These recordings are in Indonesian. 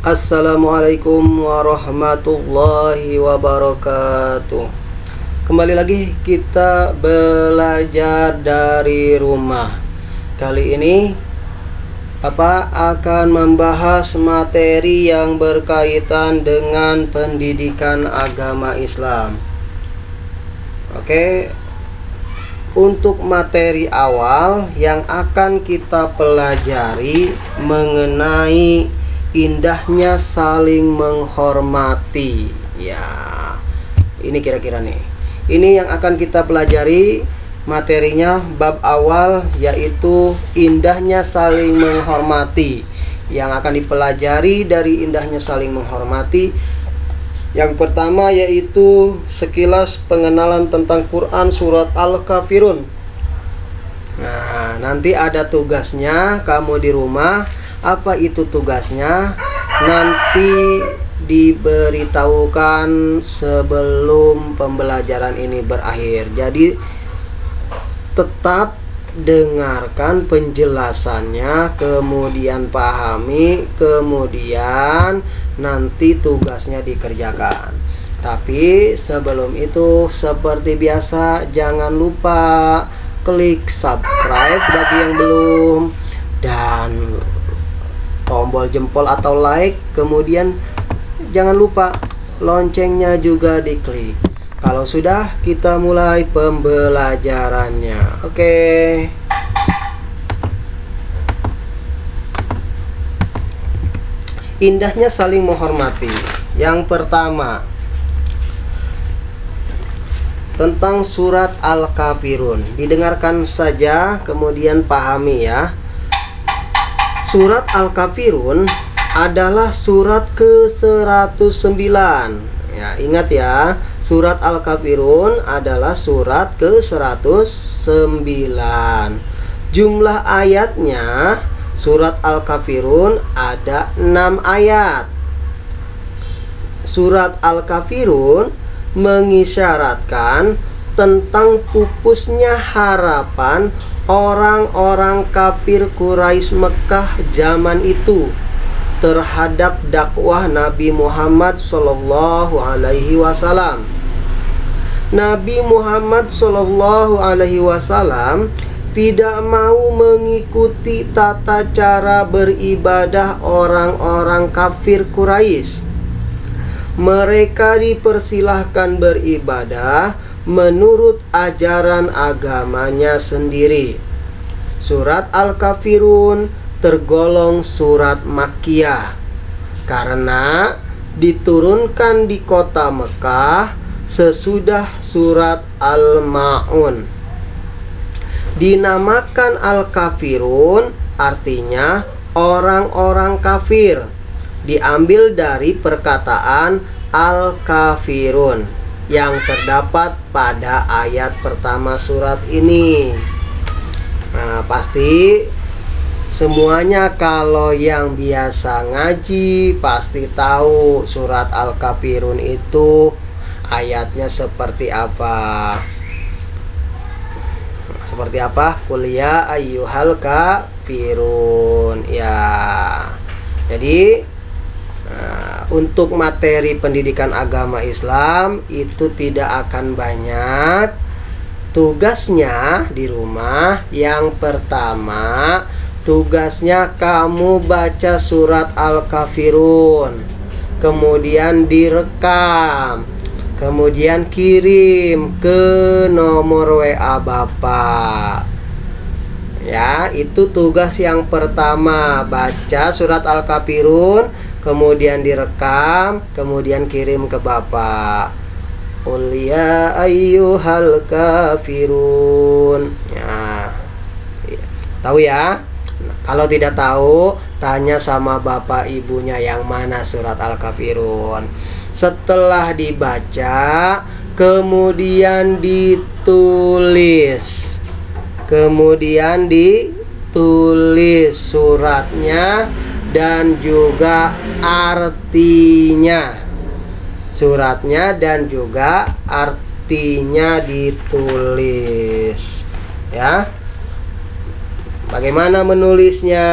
Assalamualaikum warahmatullahi wabarakatuh. Kembali lagi kita belajar dari rumah. Kali ini Bapak akan membahas materi yang berkaitan dengan pendidikan agama Islam. Oke. Untuk materi awal yang akan kita pelajari mengenai indahnya saling menghormati. Ya, ini kira-kira nih. Ini yang akan kita pelajari materinya bab awal, yaitu indahnya saling menghormati. Yang akan dipelajari dari indahnya saling menghormati, yang pertama yaitu sekilas pengenalan tentang Quran surat Al-Kafirun. Nah, nanti ada tugasnya kamu di rumah. Apa itu tugasnya? Nanti diberitahukan sebelum pembelajaran ini berakhir. Jadi tetap dengarkan penjelasannya, kemudian pahami, kemudian nanti tugasnya dikerjakan. Tapi sebelum itu, seperti biasa, jangan lupa klik subscribe bagi yang belum, dan tombol jempol atau like, kemudian jangan lupa loncengnya juga diklik. Kalau sudah, kita mulai pembelajarannya. Oke. Indahnya saling menghormati. Yang pertama, tentang surat Al-Kafirun. Didengarkan saja, kemudian pahami ya. Surat Al-Kafirun adalah surat ke-109. Ya, ingat ya, surat Al-Kafirun adalah surat ke-109. Jumlah ayatnya, surat Al-Kafirun ada 6 ayat. Surat Al-Kafirun mengisyaratkan tentang pupusnya harapan orang-orang kafir Quraisy Mekah zaman itu terhadap dakwah Nabi Muhammad Sallallahu Alaihi Wasallam. Nabi Muhammad Sallallahu Alaihi Wasallam tidak mau mengikuti tata cara beribadah orang-orang kafir Quraisy. Mereka dipersilahkan beribadah menurut ajaran agamanya sendiri. Surat Al-Kafirun tergolong surat Makkiyah karena diturunkan di kota Mekah sesudah surat Al-Ma'un. Dinamakan Al-Kafirun artinya orang-orang kafir, diambil dari perkataan Al-Kafirun yang terdapat pada ayat pertama surat ini. Nah, pasti semuanya kalau yang biasa ngaji pasti tahu surat Al-Kafirun itu ayatnya seperti apa. Seperti apa? Qul ya ayyuhal kafirun. Ya. Jadi untuk materi pendidikan agama Islam itu tidak akan banyak. Tugasnya di rumah, yang pertama, tugasnya kamu baca surat Al-Kafirun, kemudian direkam, kemudian kirim ke nomor WA Bapak. Ya, itu tugas yang pertama, baca surat Al-Kafirun, kemudian direkam, kemudian kirim ke Bapak. Qul ya ayyuhal kafirun. Ya, tahu ya? Nah, kalau tidak tahu, tanya sama bapak ibunya yang mana surat Al-Kafirun. Setelah dibaca, kemudian ditulis. Kemudian ditulis suratnya dan juga artinya. Suratnya dan juga artinya ditulis. Ya. Bagaimana menulisnya?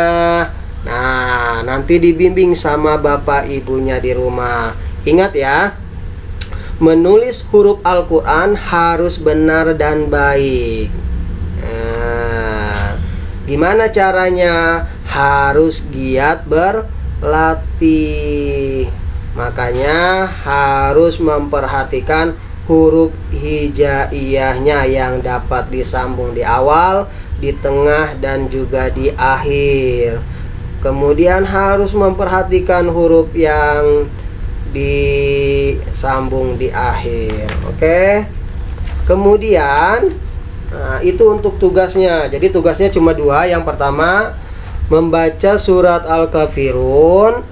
Nah, nanti dibimbing sama bapak ibunya di rumah. Ingat ya, menulis huruf Al-Quran harus benar dan baik. Nah, gimana caranya? Harus giat berlatih. Makanya harus memperhatikan huruf hijaiyahnya yang dapat disambung di awal, di tengah, dan juga di akhir. Kemudian harus memperhatikan huruf yang disambung di akhir. Oke. Kemudian itu untuk tugasnya. Jadi tugasnya cuma dua. Yang pertama, membaca surat Al-Kafirun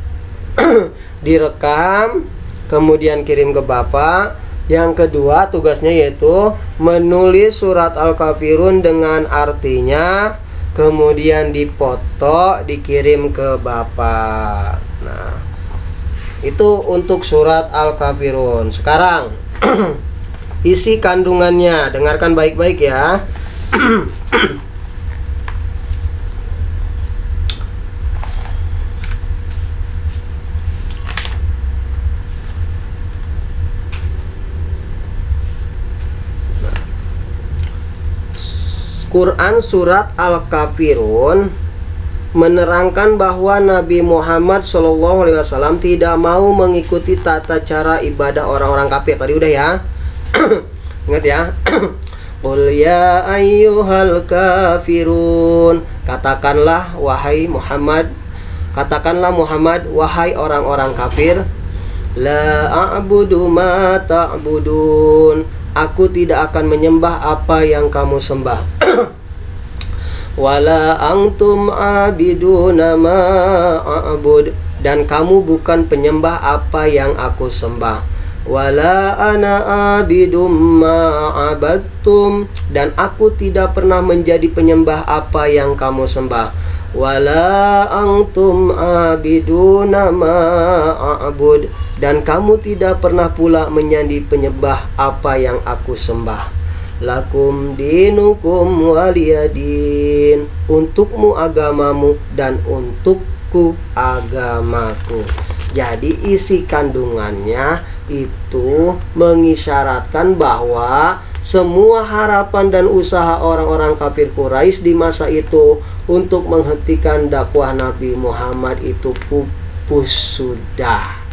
direkam, kemudian kirim ke bapak. Yang kedua tugasnya yaitu menulis surat Al-Kafirun dengan artinya, kemudian dipoto, dikirim ke bapak. Nah, itu untuk surat Al-Kafirun. Sekarang isi kandungannya, dengarkan baik-baik ya. Quran surat Al-Kafirun menerangkan bahwa Nabi Muhammad SAW tidak mau mengikuti tata cara ibadah orang-orang kafir. Tadi udah ya. Ingat ya. Qul ya ayyuhal kafirun. Katakanlah wahai Muhammad. Katakanlah Muhammad, wahai orang-orang kafir. La a'budu ma ta'budun. Aku tidak akan menyembah apa yang kamu sembah. Wala antum abiduna ma a'bud. Dan kamu bukan penyembah apa yang aku sembah. Wala ana abidum ma abadtum. Dan aku tidak pernah menjadi penyembah apa yang kamu sembah. Wala antum abiduna ma a'bud. Dan kamu tidak pernah pula menjadi penyembah apa yang aku sembah. Lakum dinukum waliyadin. Untukmu agamamu dan untukku agamaku. Jadi isi kandungannya itu mengisyaratkan bahwa semua harapan dan usaha orang-orang kafir Quraisy di masa itu untuk menghentikan dakwah Nabi Muhammad itu pupus sudah.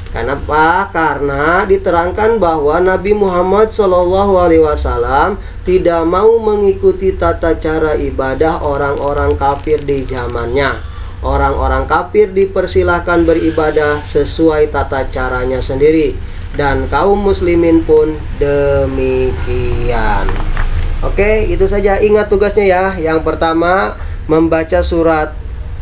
Kenapa? Karena diterangkan bahwa Nabi Muhammad SAW tidak mau mengikuti tata cara ibadah orang-orang kafir di zamannya. Orang-orang kafir dipersilahkan beribadah sesuai tata caranya sendiri, dan kaum muslimin pun demikian. Oke, itu saja. Ingat tugasnya ya. Yang pertama, membaca surat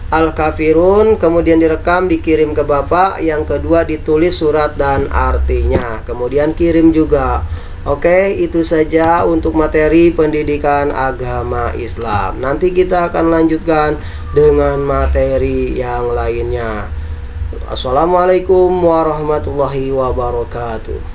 Al-Kafirun, kemudian direkam, dikirim ke bapak. Yang kedua, ditulis surat dan artinya, kemudian kirim juga. Oke, itu saja untuk materi pendidikan agama Islam. Nanti kita akan lanjutkan dengan materi yang lainnya. Assalamualaikum warahmatullahi wabarakatuh.